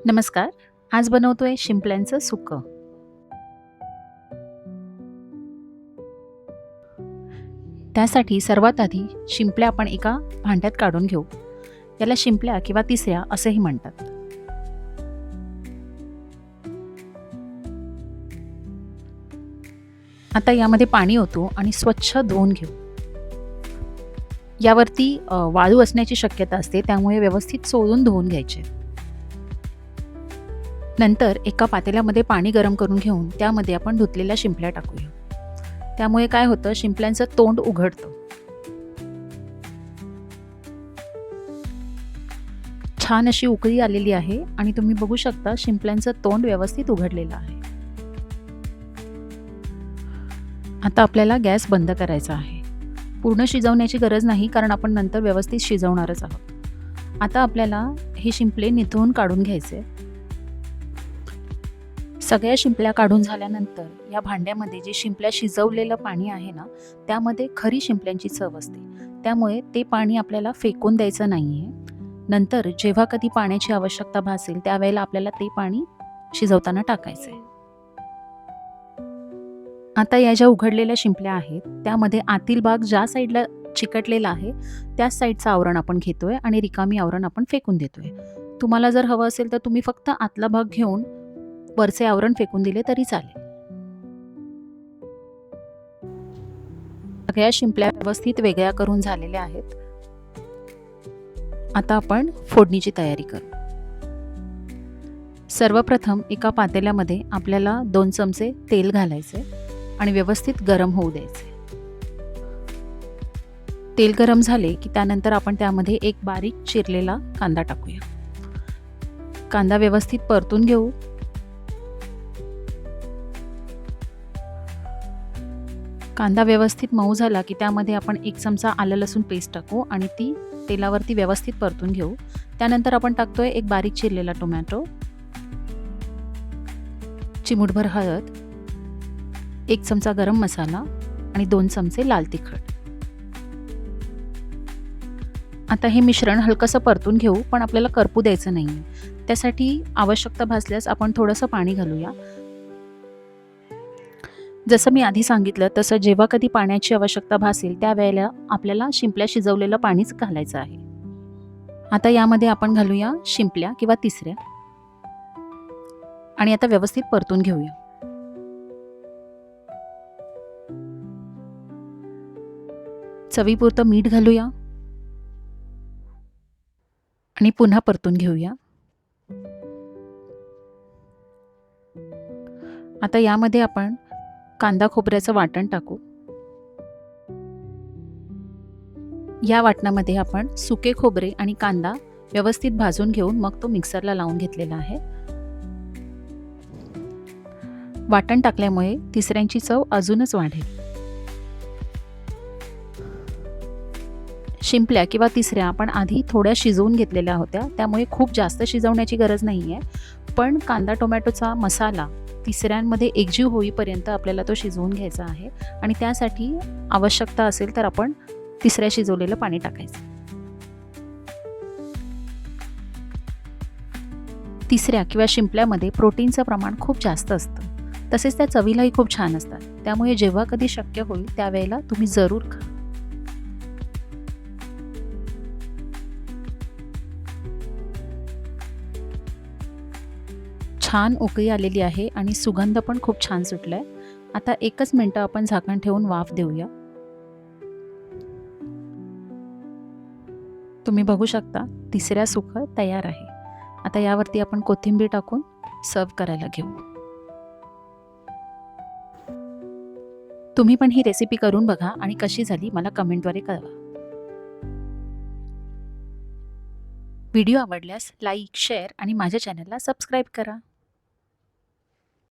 नमस्कार. आज बनवतोय शिंपल्यांचं सुकं. त्यासाठी सर्वात आधी शिंपल्या आपण एका भांड्यात काढून घेऊ. याला शिंपल्या किंवा तिसऱ्या असेही म्हणतात. आता यामध्ये पाणी ओतू आणि स्वच्छ धुवून घेऊ. यावरती वाळू असण्याची शक्यता असते, त्यामुळे व्यवस्थित चोळून धुवून घ्यायचे. नंतर एका पातेल्यामध्ये पाणी गरम करून घेऊन त्यामध्ये आपण धुतलेल्या शिंपल्या टाकूया. त्यामुळे काय होतं, शिंपल्यांचं तोंड उघडतं. छान अशी उकळी आलेली आहे आणि तुम्ही बघू शकता शिंपल्यांचं तोंड व्यवस्थित उघडलेलं आहे. आता आपल्याला गॅस बंद करायचा आहे. पूर्ण शिजवण्याची गरज नाही, कारण आपण नंतर व्यवस्थित शिजवणारच आहोत. आता आपल्याला हे शिंपले निथळून काढून घ्यायचे. सगळ्या शिंपल्या काढून झाल्यानंतर या भांड्यामध्ये जे शिंपल्या शिजवलेलं पाणी आहे ना, त्यामध्ये खरी शिंपल्यांची चव असते. त्यामुळे ते पाणी आपल्याला फेकून द्यायचं नाहीये. नंतर जेव्हा कधी पाण्याची आवश्यकता भासेल त्यावेळेला आपल्याला ते पाणी शिजवताना टाकायचंय. आता या ज्या उघडलेल्या शिंपल्या आहेत त्यामध्ये आतील भाग ज्या साईडला चिकटलेला आहे त्याच साईडचं आवरण आपण घेतोय आणि रिकामी आवरण आपण फेकून देतोय. तुम्हाला जर हवं असेल तर तुम्ही फक्त आतला भाग घेऊन वरचे आवरण फेकून दिले तरी चालेल. सगळ्या शिंपल्या व्यवस्थित वेगळ्या करून झालेल्या आहेत. आता आपण फोडणीची तयारी करू. सर्वप्रथम एका पातेल्यामध्ये आपल्याला 2 चमचे तेल घालायचे आणि व्यवस्थित गरम होऊ द्यायचे. तेल गरम झाले की त्यानंतर आपण त्यामध्ये एक बारीक चिरलेला कांदा टाकूया. कांदा व्यवस्थित परतून घेऊ. कांदा व्यवस्थित मऊ झाला की त्यामध्ये आपण 1 चमचा आलं लसूण पेस्ट टाकू आणि ती तेलावरती व्यवस्थित परतून घेऊ. त्यानंतर आपण टाकतोय एक बारीक चिरलेला टोमॅटो, चिमूटभर हळद, 1 चमचा गरम मसाला आणि 2 चमचे लाल तिखट. आता हे मिश्रण हलकंसं परतून घेऊ, पण आपल्याला करपू द्यायचं नाही. त्यासाठी आवश्यकता भासल्यास आपण थोडंसं पाणी घालूया. जसं मी आधी सांगितलं तसं जेव्हा कधी पाण्याची आवश्यकता भासेल त्यावेळेला आपल्याला शिंपल्या शिजवलेलं पाणीच घालायचं आहे. आता यामध्ये आपण घालूया शिंपल्या किंवा तिसऱ्या आणि आता व्यवस्थित परतून घेऊया. चवीपुरतं मीठ घालूया आणि पुन्हा परतून घेऊया. आता यामध्ये आपण कांदा खोबऱ्याचं वाटण टाकू. या वाटणामध्ये आपण सुके खोबरे आणि कांदा व्यवस्थित भाजून घेऊन मग तो मिक्सरला लावून घेतलेला आहे. वाटण टाकल्यामुळे तिसऱ्यांची चव अजूनच वाढेल. शिंपल्या किंवा तिसऱ्या आपण आधी थोड्या शिजवून घेतलेल्या होत्या, त्यामुळे खूप जास्त शिजवण्याची गरज नाही आहे. पण कांदा टोमॅटोचा मसाला तिसऱ्यांमध्ये एकजीव होईपर्यंत आपल्याला तो शिजवून घ्यायचा आहे आणि त्यासाठी आवश्यकता असेल तर आपण तिसऱ्या शिजवलेलं पाणी टाकायचं. तिसऱ्या किंवा शिंपल्यामध्ये प्रोटीनचं प्रमाण खूप जास्त असतं. तसेच त्या चवीलाही खूप छान असतात. त्यामुळे जेव्हा कधी शक्य होईल त्यावेळेला तुम्ही जरूर खा. छान उकळी आलेली आहे आणि सुगंध पण खूप छान सुटलाय. आता 1च मिनिटं आपण झाकण ठेवून वाफ देऊया. तुम्ही बघू शकता तिसऱ्या सुकं तयार आहे. आता यावरती आपण कोथिंबीर टाकून सर्व करायला घेऊ. तुम्ही पण ही रेसिपी करून बघा आणि कशी झाली मला कमेंटद्वारे कळवा. व्हिडिओ आवडल्यास लाईक, शेअर आणि माझ्या चॅनलला सबस्क्राईब करा.